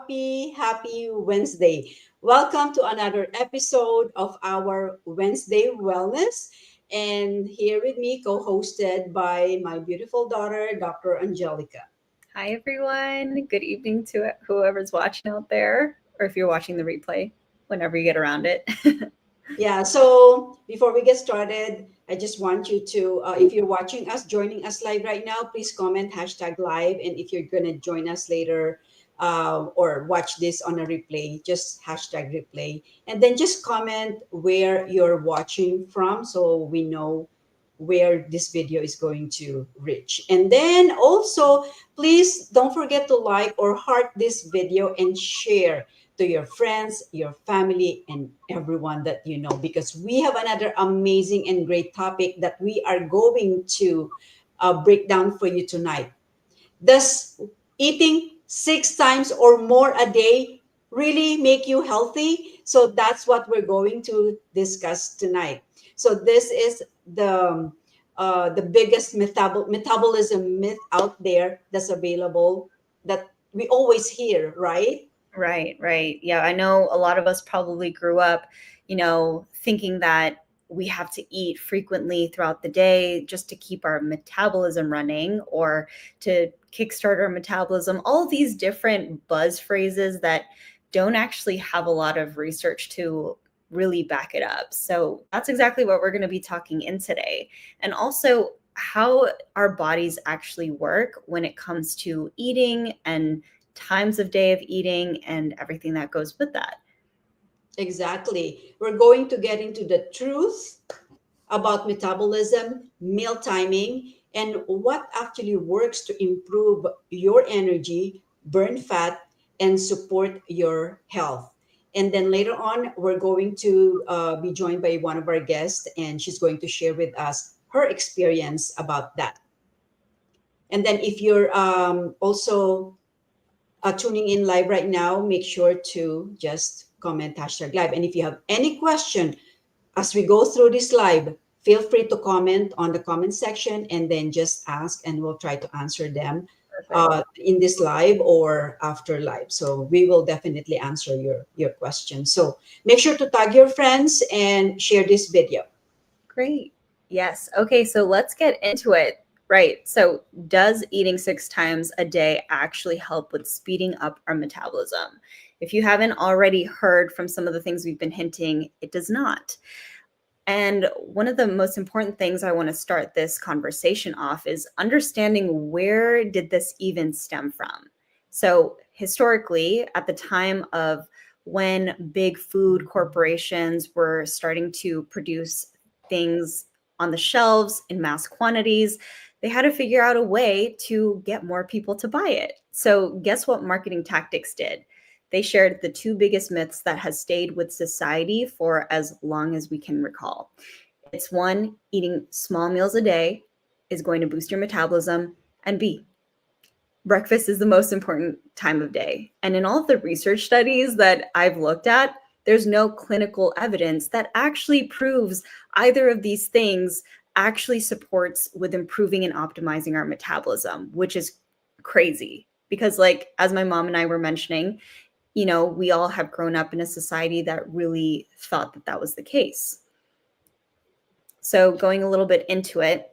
happy Wednesday. Welcome to another episode of our Wednesday Wellness. And here with me, co hosted by my beautiful daughter, Dr. Angelica. Hi, everyone. Good evening to whoever's watching out there, or if you're watching the replay, whenever you get around it. Yeah, so before we get started, I just want you to, if you're watching us, joining us live right now, please comment hashtag live. And if you're going to join us later or watch this on a replay, just hashtag replay. And then just comment where you're watching from so we know where this video is going to reach. And then also, please don't forget to like or heart this video and share to your friends, your family, and everyone that you know, because we have another amazing and great topic that we are going to break down for you tonight. Does eating 6 times or more a day really make you healthy? So that's what we're going to discuss tonight. So this is the biggest metabolism myth out there that's available that we always hear, right? Right, right. Yeah, I know a lot of us probably grew up, thinking that we have to eat frequently throughout the day just to keep our metabolism running or to kickstart our metabolism. All of these different buzz phrases that don't actually have a lot of research to really back it up. So that's exactly what we're going to be talking in today. And also how our bodies actually work when it comes to eating and times of day of eating and everything that goes with that. Exactly. We're going to get into the truth about metabolism, meal timing, and what actually works to improve your energy, burn fat, and support your health. And then later on, we're going to be joined by one of our guests, and she's going to share with us her experience about that. And then if you're also tuning in live right now, make sure to just comment hashtag live. And if you have any question as we go through this live, feel free to comment on the comment section and then just ask, and we'll try to answer them Perfect. in this live or after live. So we will definitely answer your question. So make sure to tag your friends and share this video. Great. Yes. Okay, so let's get into it. Right. So, does eating 6 times a day actually help with speeding up our metabolism? If you haven't already heard from some of the things we've been hinting, it does not. And one of the most important things I want to start this conversation off is understanding, where did this even stem from? So, historically, at the time of when big food corporations were starting to produce things on the shelves in mass quantities, they had to figure out a way to get more people to buy it. So, guess what marketing tactics did? They shared the two biggest myths that has stayed with society for as long as we can recall. It's one, eating small meals a day is going to boost your metabolism, and B, breakfast is the most important time of day. And in all of the research studies that I've looked at, there's no clinical evidence that actually proves either of these things actually supports with improving and optimizing our metabolism, which is crazy. Because, like, as my mom and I were mentioning, we all have grown up in a society that really thought that that was the case. So, going a little bit into it,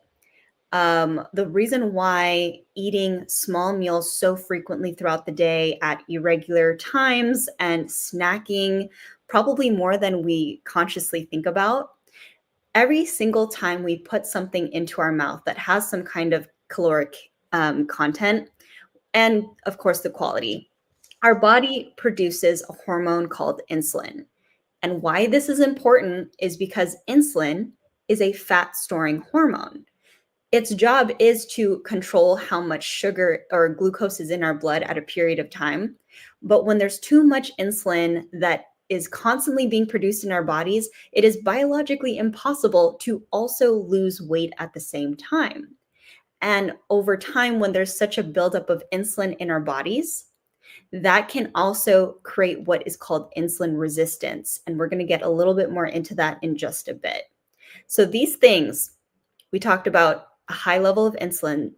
the reason why eating small meals so frequently throughout the day at irregular times and snacking probably more than we consciously think about, every single time we put something into our mouth that has some kind of caloric content, and of course the quality, our body produces a hormone called insulin. And why this is important is because insulin is a fat storing hormone. Its job is to control how much sugar or glucose is in our blood at a period of time. But when there's too much insulin that is constantly being produced in our bodies, it is biologically impossible to also lose weight at the same time. And over time, when there's such a buildup of insulin in our bodies, that can also create what is called insulin resistance. And we're going to get a little bit more into that in just a bit. So these things, we talked about a high level of insulin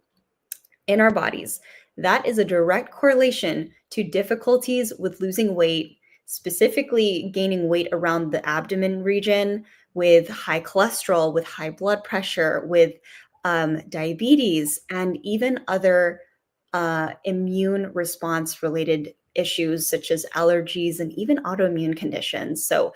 in our bodies. that is a direct correlation to difficulties with losing weight, specifically gaining weight around the abdomen region, with high cholesterol, with high blood pressure, with diabetes, and even other immune response related issues such as allergies and even autoimmune conditions. So,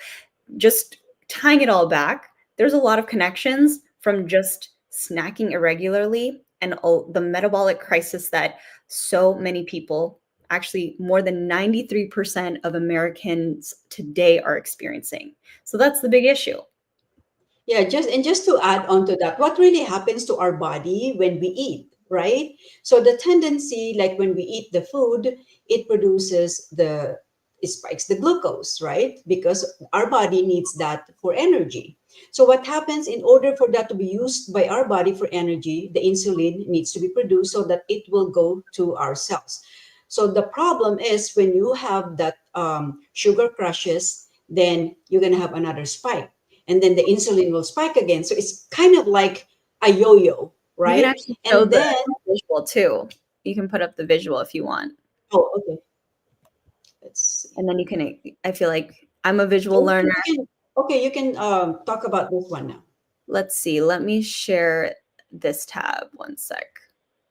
just tying it all back, there's a lot of connections from just snacking irregularly and the metabolic crisis that so many people, actually more than 93% of Americans today, are experiencing. So that's the big issue. Yeah, just to add on to that, what really happens to our body when we eat, right? So the tendency, like when we eat the food, it produces it spikes the glucose, right? Because our body needs that for energy. So what happens in order for that to be used by our body for energy, the insulin needs to be produced so that it will go to our cells. So the problem is when you have that sugar crashes, then you're gonna have another spike, and then the insulin will spike again. So it's kind of like a yo-yo, You can right? actually show And the then, visual too. You can put up the visual if you want. oh, okay, let's see. And then you can, I feel like I'm a visual Okay, learner. you can talk about this one now. Let's see. Let me share this tab. One sec.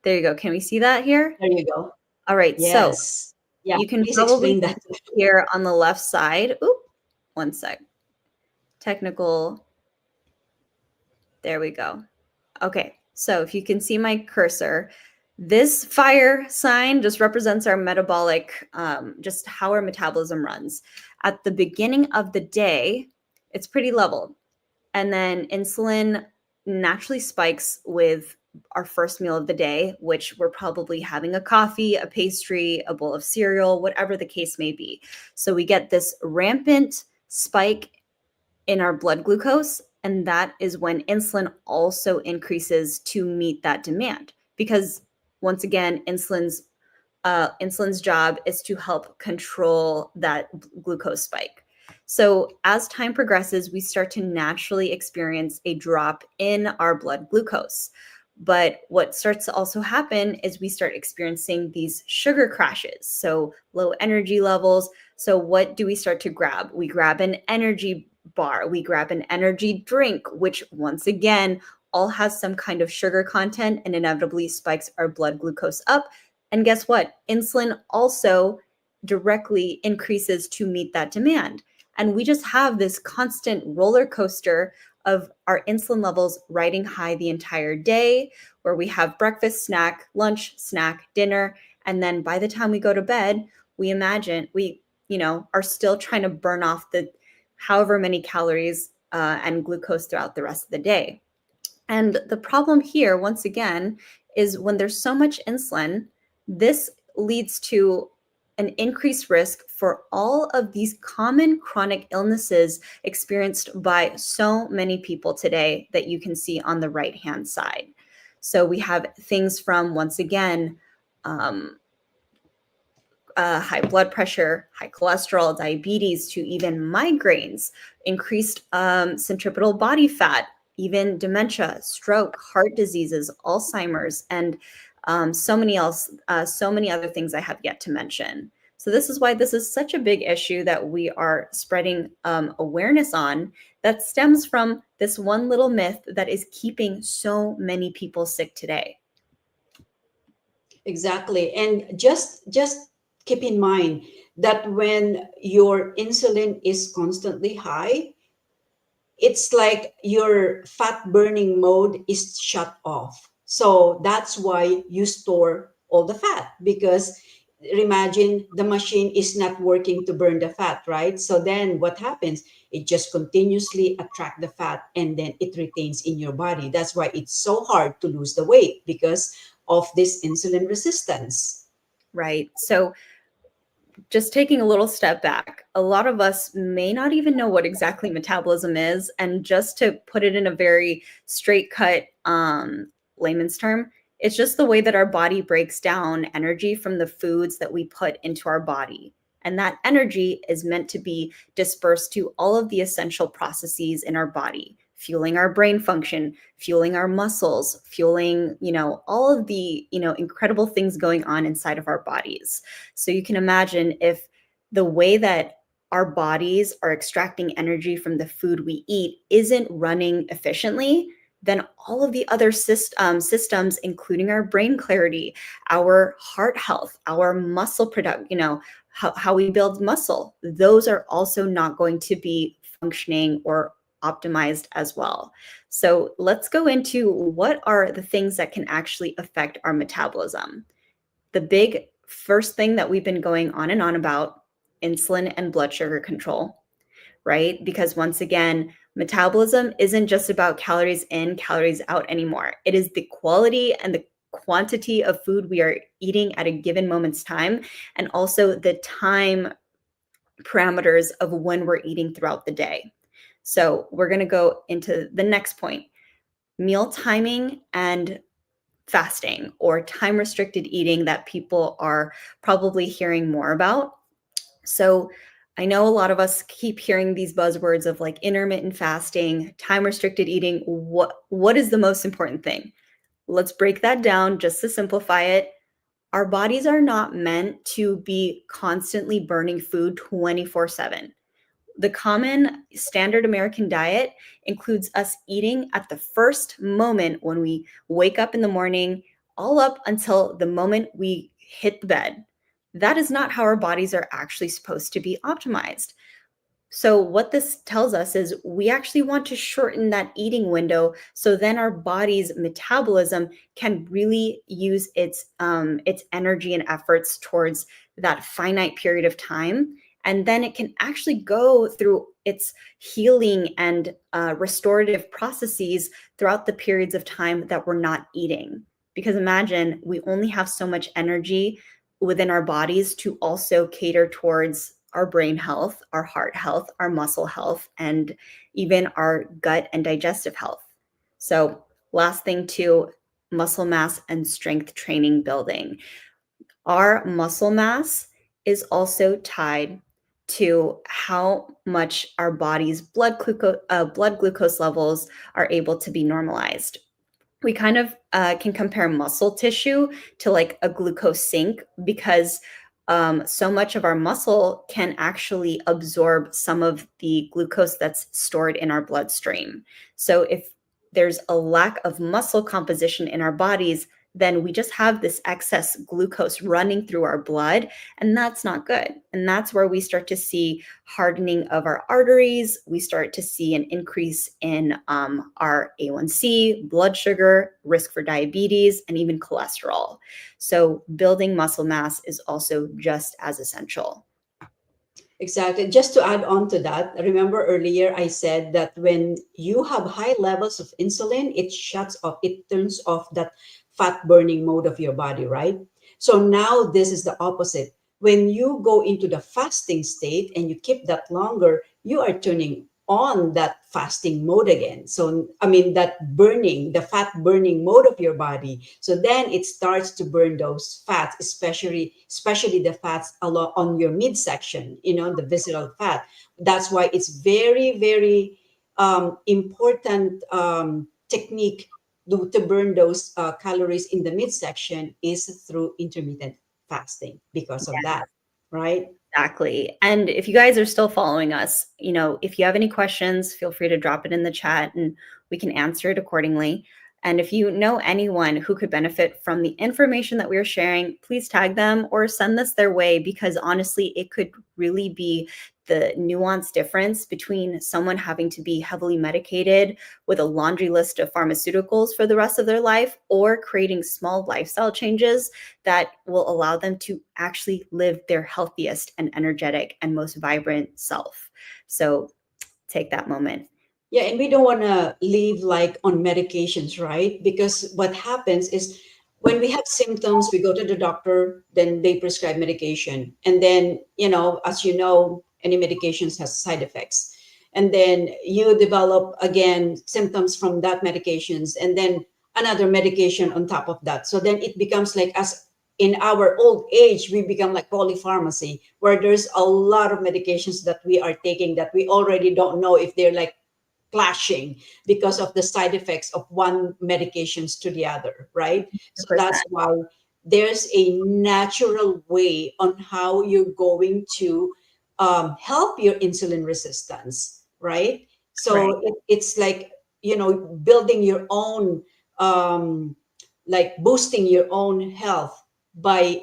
There you go. Can we see that here? There you go. All right. So Yes. Yeah, you can please probably explain that. see here on the left side. Oop, one sec. Technical. There we go. Okay. So if you can see my cursor, this fire sign just represents our metabolic, just how our metabolism runs. At the beginning of the day, it's pretty level. And then insulin naturally spikes with our first meal of the day, which we're probably having a coffee, a pastry, a bowl of cereal, whatever the case may be. So we get this rampant spike in our blood glucose. And that is when insulin also increases to meet that demand. Because once again, insulin's job is to help control that glucose spike. So as time progresses, we start to naturally experience a drop in our blood glucose. But what starts to also happen is we start experiencing these sugar crashes, so low energy levels. So what do we start to grab? We grab an energy bar, we grab an energy drink, which once again all has some kind of sugar content and inevitably spikes our blood glucose up. And guess what? Insulin also directly increases to meet that demand. And we just have this constant roller coaster of our insulin levels riding high the entire day, where we have breakfast, snack, lunch, snack, dinner. And then by the time we go to bed, we imagine are still trying to burn off the however many calories and glucose throughout the rest of the day. And the problem here, once again, is when there's so much insulin, this leads to an increased risk for all of these common chronic illnesses experienced by so many people today that you can see on the right-hand side. So we have things from, once again, high blood pressure, high cholesterol, diabetes, to even migraines, increased centripetal body fat, even dementia, stroke, heart diseases, Alzheimer's, and so many other things I have yet to mention. So this is why this is such a big issue that we are spreading awareness on, that stems from this one little myth that is keeping so many people sick today. Exactly. And just keep in mind that when your insulin is constantly high, it's like your fat burning mode is shut off. So that's why you store all the fat, because imagine the machine is not working to burn the fat, right? So then what happens? It just continuously attract the fat and then it retains in your body. That's why it's so hard to lose the weight, because of this insulin resistance. Right. So just taking a little step back, a lot of us may not even know what exactly metabolism is. And just to put it in a very straight cut layman's term, it's just the way that our body breaks down energy from the foods that we put into our body. And that energy is meant to be dispersed to all of the essential processes in our body: fueling our brain function, fueling our muscles, fueling, all of the, incredible things going on inside of our bodies. So you can imagine if the way that our bodies are extracting energy from the food we eat isn't running efficiently, then all of the other systems, including our brain clarity, our heart health, our muscle product, how we build muscle, those are also not going to be functioning or optimized as well. So let's go into what are the things that can actually affect our metabolism. The big first thing that we've been going on and on about, insulin and blood sugar control, right? Because once again, metabolism isn't just about calories in, calories out anymore. It is the quality and the quantity of food we are eating at a given moment's time, and also the time parameters of when we're eating throughout the day. So we're going to go into the next point, meal timing and fasting, or time restricted eating, that people are probably hearing more about. So I know a lot of us keep hearing these buzzwords of like intermittent fasting, time restricted eating. What is the most important thing? Let's break that down just to simplify it. Our bodies are not meant to be constantly burning food 24/7. The common standard American diet includes us eating at the first moment when we wake up in the morning, all up until the moment we hit the bed. That is not how our bodies are actually supposed to be optimized. So what this tells us is we actually want to shorten that eating window, so then our body's metabolism can really use its energy and efforts towards that finite period of time, and then it can actually go through its healing and restorative processes throughout the periods of time that we're not eating. Because imagine, we only have so much energy within our bodies to also cater towards our brain health, our heart health, our muscle health, and even our gut and digestive health. So last thing too, muscle mass and strength training building. Our muscle mass is also tied to how much our body's blood glucose levels are able to be normalized. We kind of can compare muscle tissue to like a glucose sink, because so much of our muscle can actually absorb some of the glucose that's stored in our bloodstream. So if there's a lack of muscle composition in our bodies, then we just have this excess glucose running through our blood, and that's not good. And that's where we start to see hardening of our arteries. We start to see an increase in our A1C, blood sugar, risk for diabetes, and even cholesterol. So building muscle mass is also just as essential. Exactly. Just to add on to that, remember earlier I said that when you have high levels of insulin, it shuts off, it turns off that fat burning mode of your body, right? So now this is the opposite. When you go into the fasting state and you keep that longer, you are turning on that fasting mode again. So, I mean, that burning, the fat burning mode of your body. So then it starts to burn those fats, especially the fats along on your midsection, the visceral fat. That's why it's very, very important technique to burn those calories in the midsection is through intermittent fasting because of that, right? Exactly. And if you guys are still following us, if you have any questions, feel free to drop it in the chat and we can answer it accordingly. And if you know anyone who could benefit from the information that we are sharing, please tag them or send this their way, because honestly, it could really be the nuanced difference between someone having to be heavily medicated with a laundry list of pharmaceuticals for the rest of their life, or creating small lifestyle changes that will allow them to actually live their healthiest and energetic and most vibrant self. So take that moment. Yeah, and we don't want to live like on medications, right? Because what happens is when we have symptoms, we go to the doctor, then they prescribe medication. And then, as you know, any medications has side effects. And then you develop again symptoms from that medications, and then another medication on top of that. So then it becomes like, as in our old age, we become like polypharmacy, where there's a lot of medications that we are taking that we already don't know if they're like clashing because of the side effects of one medications to the other, right? So that's 100%. why there's a natural way on how you're going to help your insulin resistance, right? Right. So it's like, building your own, um, like boosting your own health by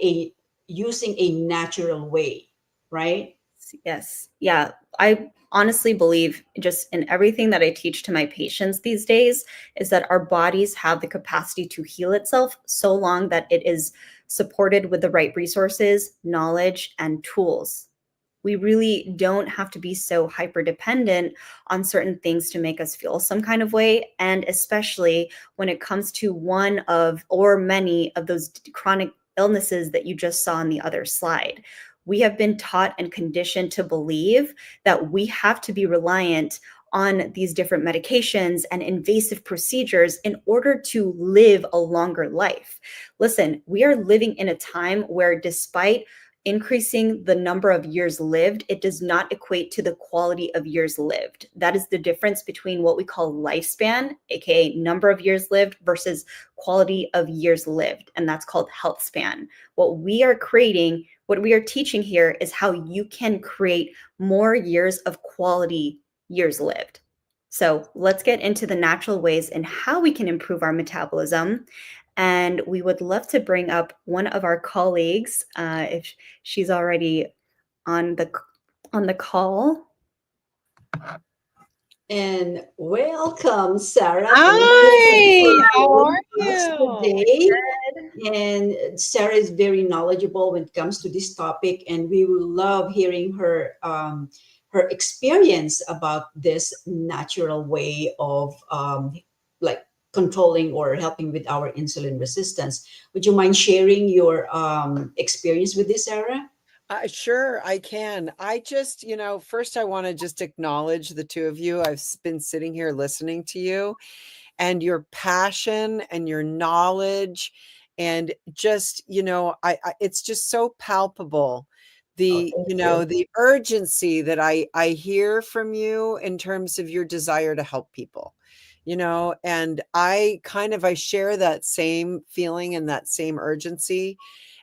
using a natural way, right? Yes. Yeah. I honestly believe just in everything that I teach to my patients these days is that our bodies have the capacity to heal itself so long that it is supported with the right resources, knowledge, and tools. We really don't have to be so hyper dependent on certain things to make us feel some kind of way. And especially when it comes to one of or many of those chronic illnesses that you just saw on the other slide. We have been taught and conditioned to believe that we have to be reliant on these different medications and invasive procedures in order to live a longer life. Listen, we are living in a time where, despite increasing the number of years lived, it does not equate to the quality of years lived. That is the difference between what we call lifespan, aka number of years lived, versus quality of years lived, and that's called health span. What we are creating, what we are teaching here is how you can create more years of quality years lived. So let's get into the natural ways and how we can improve our metabolism. And we would love to bring up one of our colleagues, if she's already on the call. And welcome, Sarah. Thank you Hi, for how being are with us you? today. And Sarah is very knowledgeable when it comes to this topic, and we will love hearing her experience about this natural way of like controlling or helping with our insulin resistance. Would you mind sharing your experience with this, Sarah? Sure, I can. I just, first I want to just acknowledge the two of you. Been sitting here listening to you and your passion and your knowledge and just, it's just so palpable. Oh, The, thank you. the urgency that I hear from you in terms of your desire to help people. And I share that same feeling and that same urgency.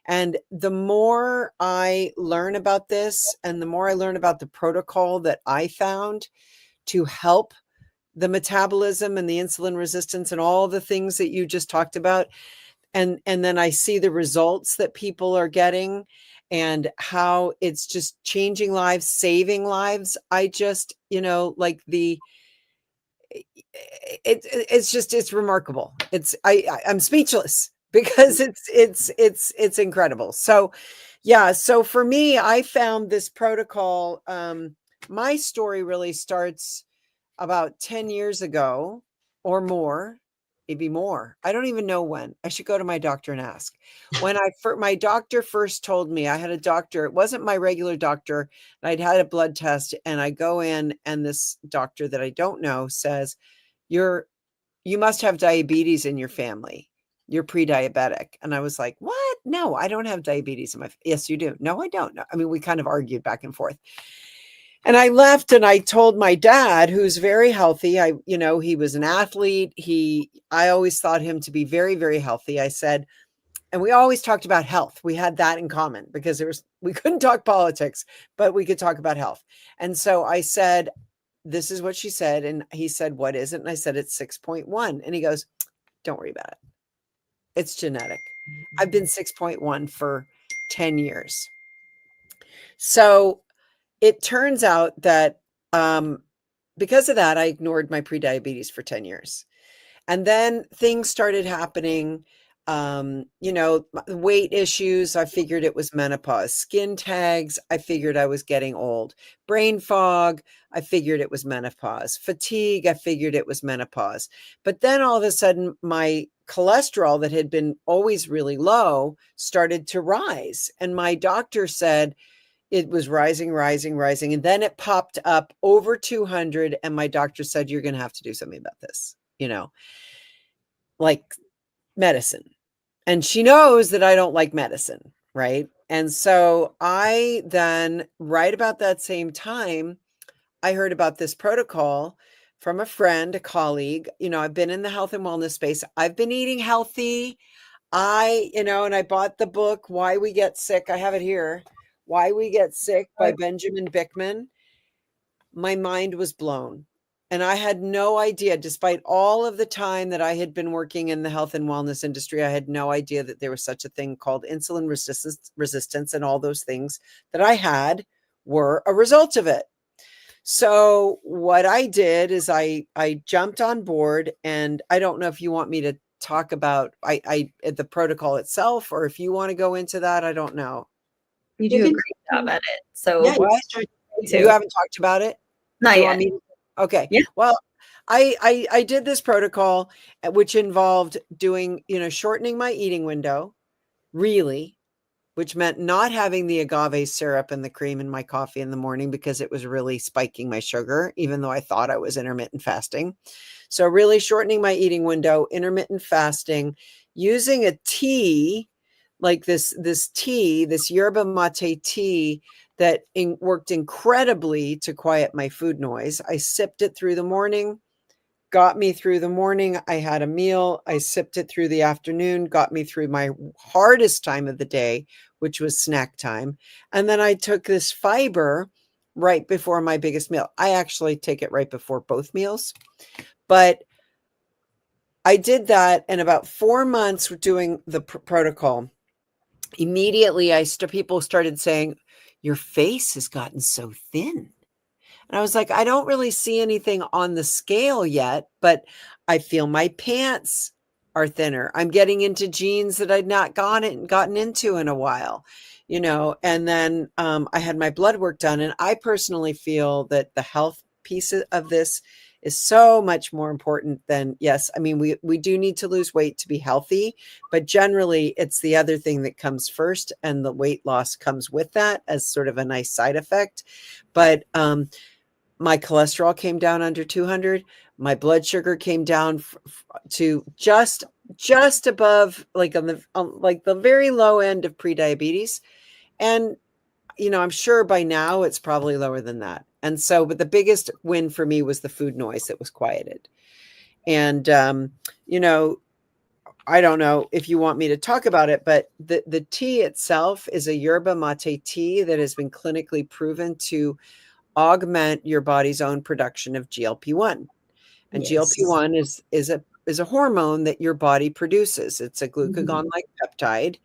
And the more I learn about this and the more I learn about the protocol that I found to help the metabolism and the insulin resistance and all the things that you just talked about, and then I see the results that people are getting and how it's just changing lives, saving lives. I just, like it's remarkable. I'm speechless because it's incredible. So yeah, so for me, I found this protocol. My story really starts about 10 years ago or more, maybe more. I don't even know when. I should go to my doctor and ask. When my doctor first told me, I had a doctor, it wasn't my regular doctor, and I'd had a blood test, and I go in and this doctor that I don't know says, "You're you must have diabetes in your family. You're pre-diabetic." And I was like, "What? No, I don't have diabetes in my Yes, you do." "No, I don't." No. I mean, we kind of argued back and forth. And I left and I told my dad, who's very healthy. He was an athlete. I always thought him to be very, very healthy. I said, and we always talked about health. We had that in common because we couldn't talk politics, but we could talk about health. And so I said, "This is what she said." And he said, "What is it?" And I said, "It's 6.1." And he goes, "Don't worry about it. It's genetic. I've been 6.1 for 10 years." So it turns out that because of that, I ignored my prediabetes for 10 years. And then things started happening. Weight issues, I figured it was menopause. Skin tags, I figured I was getting old. Brain fog, I figured it was menopause. Fatigue, I figured it was menopause. But then all of a sudden, my cholesterol that had been always really low started to rise. And my doctor said it was rising, rising, rising. And then it popped up over 200. And my doctor said, "You're going to have to do something about this, like medicine." And she knows that I don't like medicine, right? And so I then, right about that same time, I heard about this protocol from a friend, a colleague. I've been in the health and wellness space. I've been eating healthy. And I bought the book, Why We Get Sick. I have it here. Why We Get Sick by Benjamin Bickman. My mind was blown. And I had no idea, despite all of the time that I had been working in the health and wellness industry, I had no idea that there was such a thing called insulin resistance, and all those things that I had were a result of it. So what I did is I jumped on board, and I don't know if you want me to talk about the protocol itself, or if you want to go into that. I don't know. You You do a can, great job at it. So yeah, you What? can start You too. haven't talked about it? Not Do you yet. want me to? Okay. Yeah. Well, I did this protocol, which involved doing, shortening my eating window, really, which meant not having the agave syrup and the cream in my coffee in the morning because it was really spiking my sugar, even though I thought I was intermittent fasting. So really shortening my eating window, intermittent fasting, using a tea, like this tea, this yerba mate tea that worked incredibly to quiet my food noise. I sipped it through the morning, got me through the morning. I had a meal. I sipped it through the afternoon, got me through my hardest time of the day, which was snack time. And then I took this fiber right before my biggest meal. I actually take it right before both meals. But I did that, and about 4 months doing the protocol. Immediately, people started saying, "Your face has gotten so thin." And I was like, I don't really see anything on the scale yet, but I feel my pants are thinner. I'm getting into jeans that I'd not gotten into in a while, And then I had my blood work done, and I personally feel that the health piece of this is so much more important than, yes, I mean, we do need to lose weight to be healthy, but generally it's the other thing that comes first, and the weight loss comes with that as sort of a nice side effect. But my cholesterol came down under 200. My blood sugar came down to just above, like on the very low end of prediabetes. And, I'm sure by now it's probably lower than that. And so, but the biggest win for me was the food noise that was quieted. And, I don't know if you want me to talk about it, but the tea itself is a yerba mate tea that has been clinically proven to augment your body's own production of GLP-1. And Yes. GLP-1 is a hormone that your body produces. It's a glucagon-like peptide.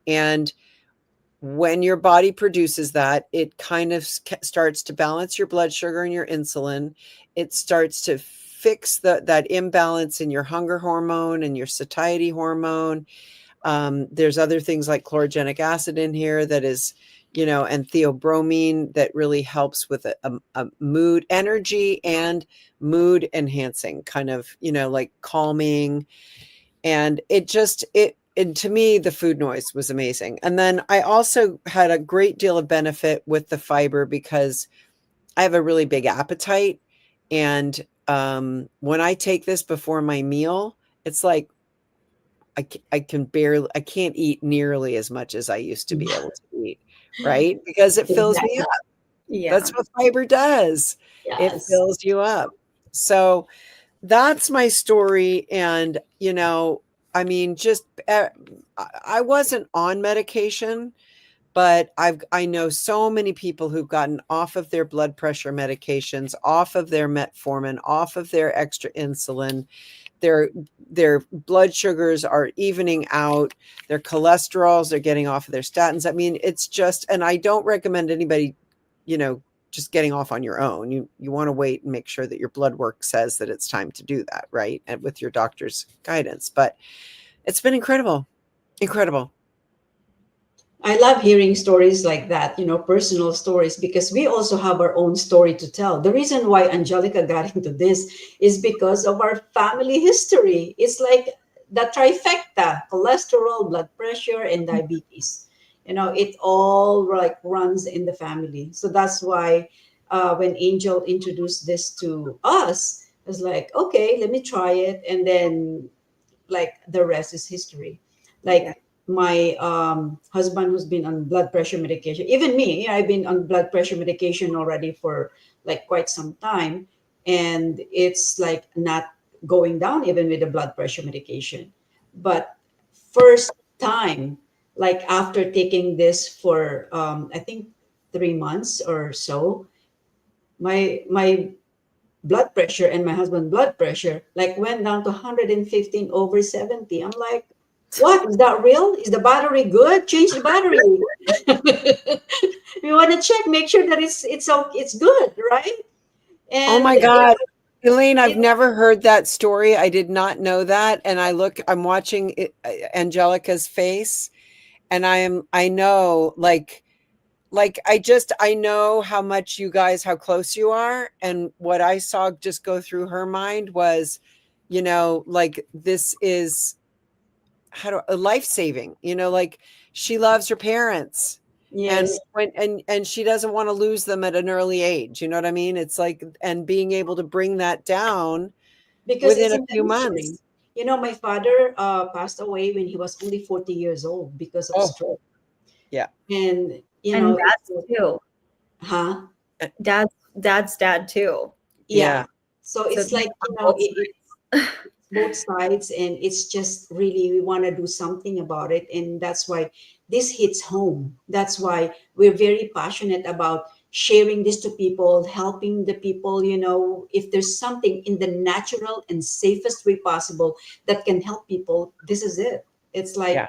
And when your body produces that, it kind of starts to balance your blood sugar and your insulin. It starts to fix that imbalance in your hunger hormone and your satiety hormone. There's other things like chlorogenic acid in here that is, and theobromine that really helps with a mood, energy, and mood enhancing kind of, like calming. And and to me, the food noise was amazing. And then I also had a great deal of benefit with the fiber because I have a really big appetite. And when I take this before my meal, it's like I can't eat nearly as much as I used to be able to eat, right? Because it fills me Exactly. up. Yeah. That's what fiber does. It Yes. fills you up. So that's my story. And, I mean, I wasn't on medication, but I know so many people who've gotten off of their blood pressure medications, off of their metformin, off of their extra insulin. Their blood sugars are evening out, their cholesterols are getting off of their statins. I mean, it's just, and I don't recommend anybody, just getting off on your own. You want to wait and make sure that your blood work says that it's time to do that, right? And with your doctor's guidance. But it's been incredible. Incredible. I love hearing stories like that, personal stories, because we also have our own story to tell. The reason why Angelica got into this is because of our family history. It's like the trifecta: cholesterol, blood pressure, and diabetes. It all like runs in the family. So that's why when Angel introduced this to us, I was like, okay, let me try it. And then like the rest is history. Yeah. Like my husband who's been on blood pressure medication, even me, I've been on blood pressure medication already for like quite some time. and it's like not going down even with the blood pressure medication. But first time, like after taking this for I think 3 months or so, my blood pressure and my husband blood pressure like went down to 115 over 70. I'm like, what is that real? Is the battery good? Change the battery. You want to check, make sure that it's good, right? Oh And my God. Elaine, I've never heard that story. I did not know that. And I'm watching Angelica's face, and I know, I know how much you guys, how close you are. And what I saw just go through her mind was, like, this is life-saving, like, she loves her parents, and yes, and she doesn't want to lose them at an early age. You know what I mean? It's like, and being able to bring that down because within it's a in the few history. months. My father passed away when he was only 40 years old because of Oh, stroke. yeah. And, And it's dad's too. huh? Dad's dad too. Yeah. Yeah. So So it's like, on both sides. both sides, and it's just really we want to do something about it, and that's why this hits home. That's why we're very passionate about sharing this to people, helping the people. If there's something in the natural and safest way possible that can help people, this is it. It's Yeah.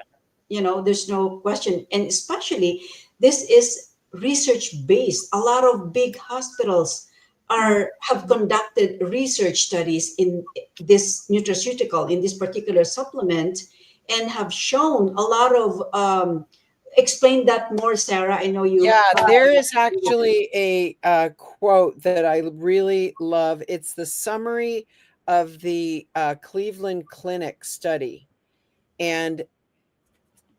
like, there's no question. And especially this is research based. A lot of big hospitals have conducted research studies in this nutraceutical, in this particular supplement, and have shown a lot of explain that more, Sarah. I know you. Yeah, there is actually a quote that I really love. It's the summary of the Cleveland Clinic study. And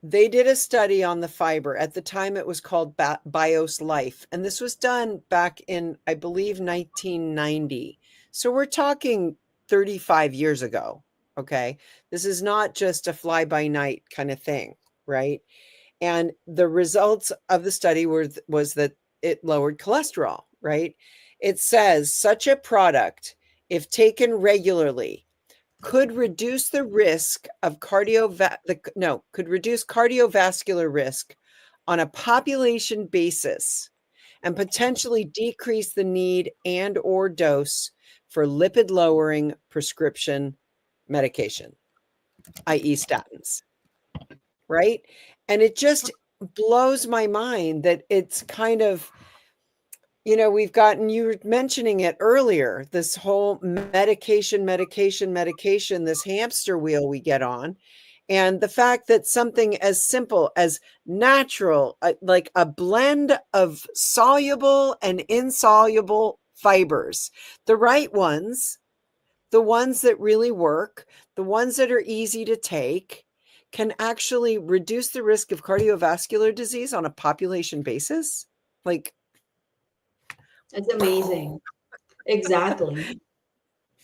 they did a study on the fiber. At the time, it was called Bios Life. And this was done back in, I believe, 1990. So we're talking 35 years ago. Okay. This is not just a fly by night kind of thing, right? And the results of the study was that it lowered cholesterol, right? It says such a product, if taken regularly, could reduce the risk of could reduce cardiovascular risk on a population basis, and potentially decrease the need and or dose for lipid lowering prescription medication, i.e. statins, right? And it just blows my mind that it's kind of, we've gotten, you were mentioning it earlier, this whole medication, this hamster wheel we get on. And the fact that something as simple as natural, like a blend of soluble and insoluble fibers, the right ones, the ones that really work, the ones that are easy to take, can actually reduce the risk of cardiovascular disease on a population basis. Like, It's amazing. Exactly.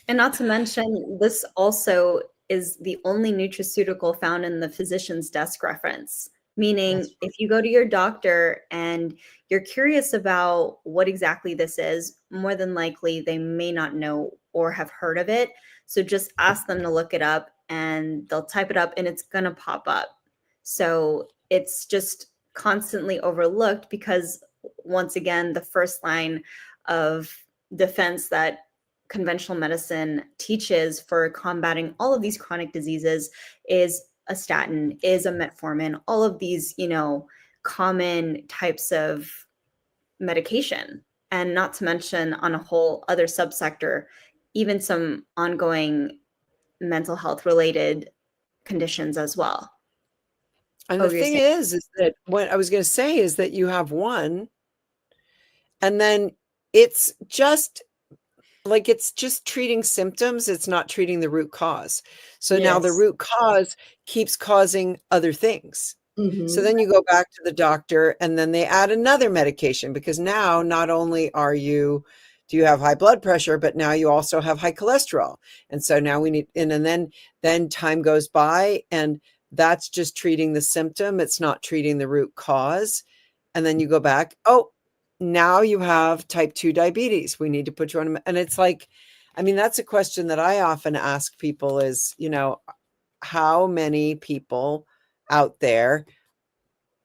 And not to mention, this also is the only nutraceutical found in the physician's desk reference. Meaning, That's if you go to your doctor and you're curious about what exactly this is, more than likely they may not know or have heard of it. So just ask them to look it up, and they'll type it up and it's going to pop up. So it's just constantly overlooked because, once again, the first line of defense that conventional medicine teaches for combating all of these chronic diseases is a statin, is a metformin, all of these, common types of medication. And not to mention, on a whole other subsector, even some ongoing mental health related conditions as well. and Oh, the you're thing saying? is that what I was going to say is that you have one, and then it's just treating symptoms. It's not treating the root cause. So now the yes. root cause keeps causing other things. So Mm-hmm. then you go back to the doctor, and then they add another medication, because now not only do you have high blood pressure, but now you also have high cholesterol. And so now we need, and then time goes by, and that's just treating the symptom. It's not treating the root cause. And then you go back, oh, now you have type 2 diabetes. We need to put you on, and it's like, I mean, that's a question that I often ask people is, how many people out there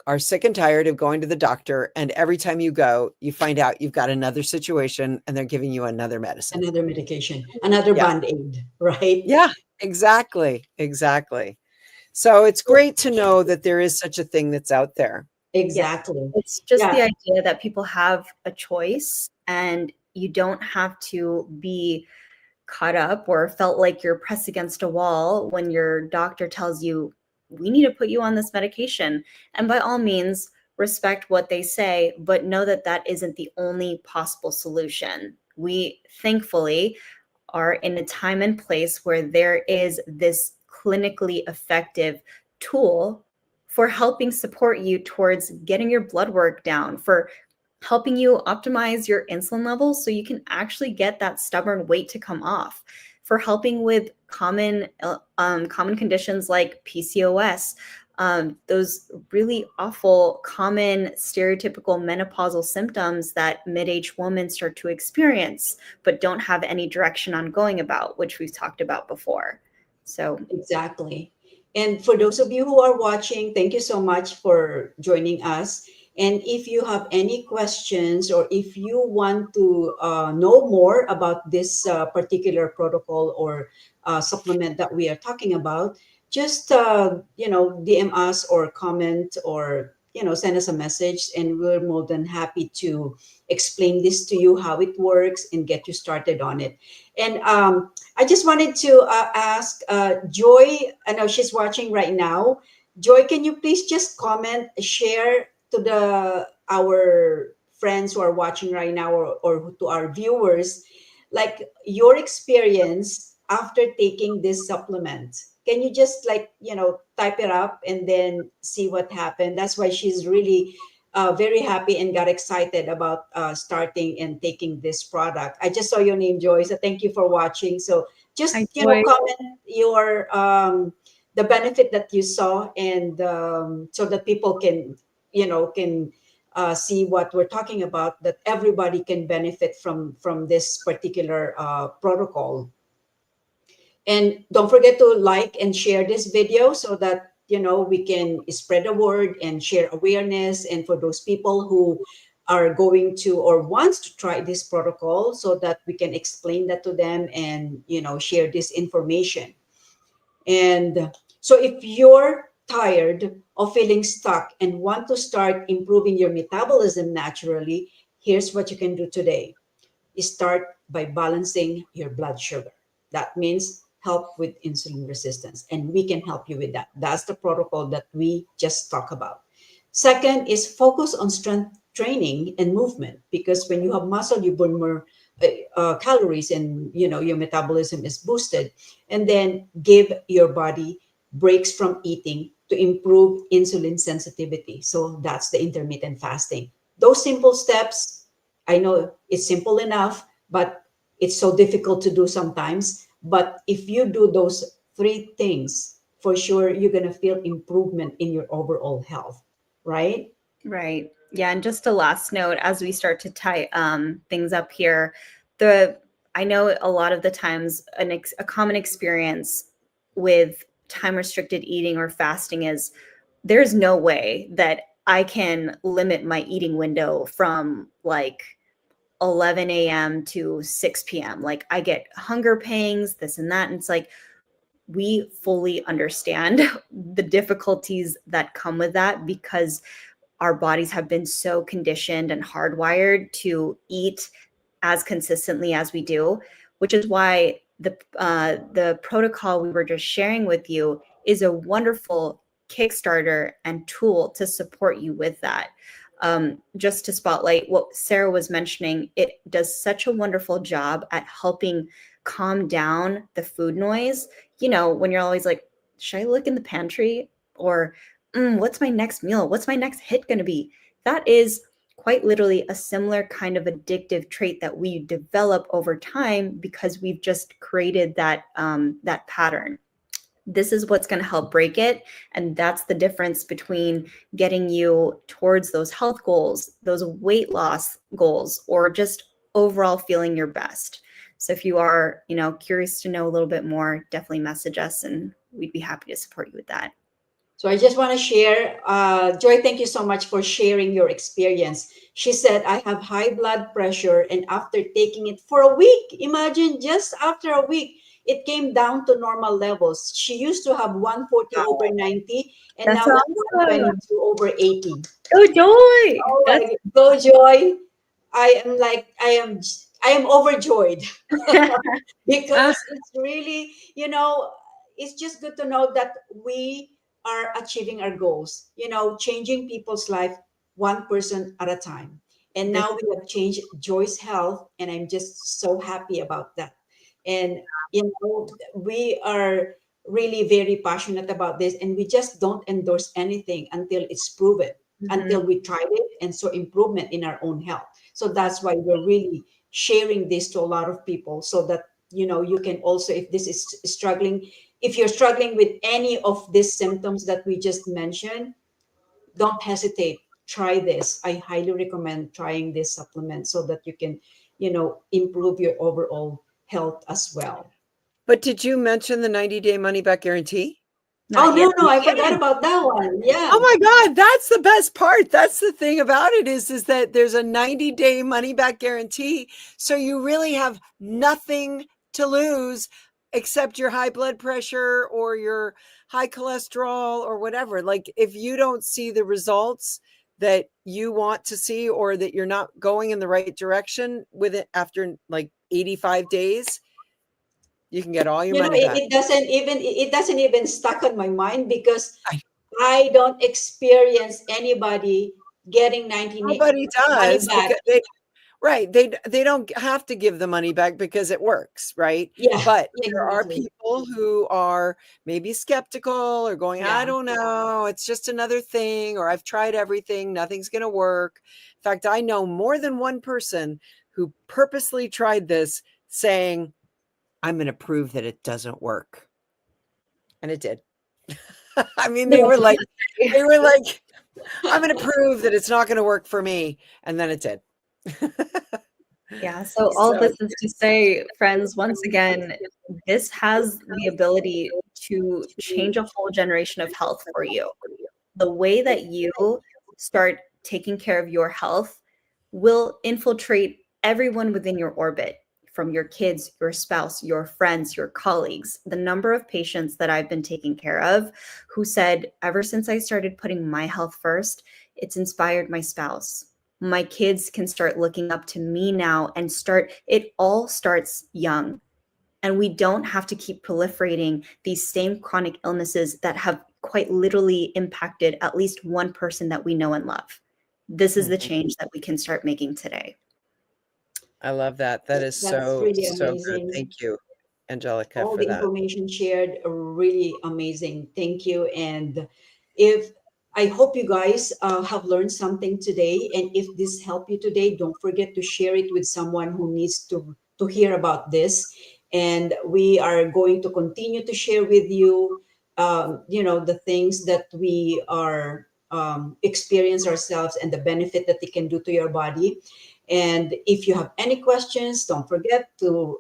are sick and tired of going to the doctor, and every time you go, you find out you've got another situation and they're giving you another medicine. Another medication, another Yeah. band-aid, right? Yeah, exactly. Exactly. So it's great to know that there is such a thing that's out there. Yeah. Exactly. It's just Yeah. the idea that people have a choice and you don't have to be caught up or felt like you're pressed against a wall when your doctor tells you, we need to put you on this medication. And by all means, respect what they say, but know that that isn't the only possible solution. We thankfully are in a time and place where there is this clinically effective tool for helping support you towards getting your blood work down, for helping you optimize your insulin levels so you can actually get that stubborn weight to come off, for helping with common conditions like PCOS, those really awful, common, stereotypical menopausal symptoms that mid-age women start to experience, but don't have any direction on going about, which we've talked about before. So Exactly. And for those of you who are watching, thank you so much for joining us. And if you have any questions or if you want to know more about this particular protocol or supplement that we are talking about, just DM us or comment or send us a message, and we're more than happy to explain this to you how it works and get you started on it. And I just wanted to ask Joy. I know she's watching right now. Joy, can you please just comment, share to the our friends who are watching right now, or to our viewers, like your experience after taking this supplement? Can you just type it up and then see what happened? That's why she's really very happy and got excited about starting and taking this product. I just saw your name, Joy. So thank you for watching. So hi, just Joy. comment your the benefit that you saw, and so that people can can see what we're talking about. That everybody can benefit from this particular protocol. And don't forget to like and share this video so that we can spread the word and share awareness. And for those people who are going to or wants to try this protocol, so that we can explain that to them and share this information. And so if you're tired of feeling stuck and want to start improving your metabolism naturally, here's what you can do today. Start by balancing your blood sugar. That means help with insulin resistance, and we can help you with that. That's the protocol that we just talked about. Second is focus on strength training and movement, because when you have muscle, you burn more calories, and your metabolism is boosted. And then give your body breaks from eating to improve insulin sensitivity. So that's the intermittent fasting. Those simple steps, I know it's simple enough, but it's so difficult to do sometimes. But if you do those three things, for sure, you're going to feel improvement in your overall health, right? Right. Yeah. And just a last note as we start to tie things up here, the I know a lot of the times a common experience with time restricted eating or fasting is there's no way that I can limit my eating window from like 11 a.m. to 6 p.m. Like I get hunger pangs, this and that. And it's like, we fully understand the difficulties that come with that because our bodies have been so conditioned and hardwired to eat as consistently as we do, which is why the protocol we were just sharing with you is a wonderful Kickstarter and tool to support you with that. Just to spotlight what Sarah was mentioning, it does such a wonderful job at helping calm down the food noise. You know, when you're always like, should I look in the pantry? Or what's my next meal? What's my next hit going to be? That is quite literally a similar kind of addictive trait that we develop over time because we've just created that pattern. This is what's going to help break it. And that's the difference between getting you towards those health goals, those weight loss goals, or just overall feeling your best. So if you are, curious to know a little bit more, definitely message us and we'd be happy to support you with that. So I just want to share, Joy, thank you so much for sharing your experience. She said, I have high blood pressure, and after taking it for a week, imagine just after a week, it came down to normal levels. She used to have 140 over 90, and That's now it's awesome. 122 over 80. Oh, Joy. Oh That's my, go Joy. I am overjoyed because it's really, it's just good to know that we are achieving our goals, changing people's life one person at a time. And this. now we have changed Joy's health, and I'm just so happy about that. And, we are really very passionate about this, and we just don't endorse anything until it's proven, until we tried it and saw improvement in our own health. So that's why we're really sharing this to a lot of people, so that you can also, if this is struggling, if you're struggling with any of these symptoms that we just mentioned, don't hesitate, try this. I highly recommend trying this supplement so that you can improve your overall health as well. But did you mention the 90-day money back guarantee? Oh, Not yet. no, I forgot about that one. Yeah. Oh my God, that's the best part. That's the thing about it is that there's a 90-day money back guarantee. So you really have nothing to lose except your high blood pressure or your high cholesterol or whatever. Like if you don't see the results that you want to see, or that you're not going in the right direction with it after like 85 days, you can get all your money back. It doesn't even stuck on my mind, because I don't experience anybody getting 90 Nobody money does, back. because right. They don't have to give the money back because it works, right? Yeah, But there are exactly. people who are maybe skeptical or going, I Yeah. don't know, it's just another thing, or I've tried everything, nothing's going to work. In fact, I know more than one person who purposely tried this, saying, I'm going to prove that it doesn't work. And it did. I mean, they were like, I'm going to prove that it's not going to work for me. And then it did. Yeah, so all this is to say, friends, once again, this has the ability to change a whole generation of health for you. The way that you start taking care of your health will infiltrate everyone within your orbit, from your kids, your spouse, your friends, your colleagues. The number of patients that I've been taking care of who said, ever since I started putting my health first, it's inspired my spouse. My kids can start looking up to me now, and it all starts young. And we don't have to keep proliferating these same chronic illnesses that have quite literally impacted at least one person that we know and love. This is the change that we can start making today. I love that. That is That's so, really so good. amazing. Thank you, Angelica, All for the that. information shared are really amazing. Thank you. And if I hope you guys have learned something today, and if this helped you today, don't forget to share it with someone who needs to hear about this. And we are going to continue to share with you, the things that we are experience ourselves, and the benefit that they can do to your body. And if you have any questions, don't forget to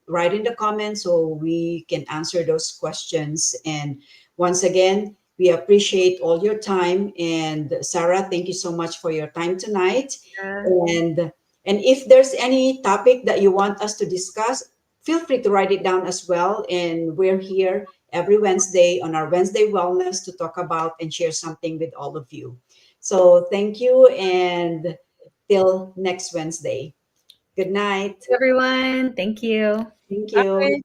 write in the comments so we can answer those questions. And once again, we appreciate all your time. And Sarah, thank you so much for your time tonight. And if there's any topic that you want us to discuss, feel free to write it down as well. And we're here every Wednesday on our Wednesday Wellness to talk about and share something with all of you. So thank you, and till next Wednesday. Good night. Everyone, thank you. Thank Bye. you.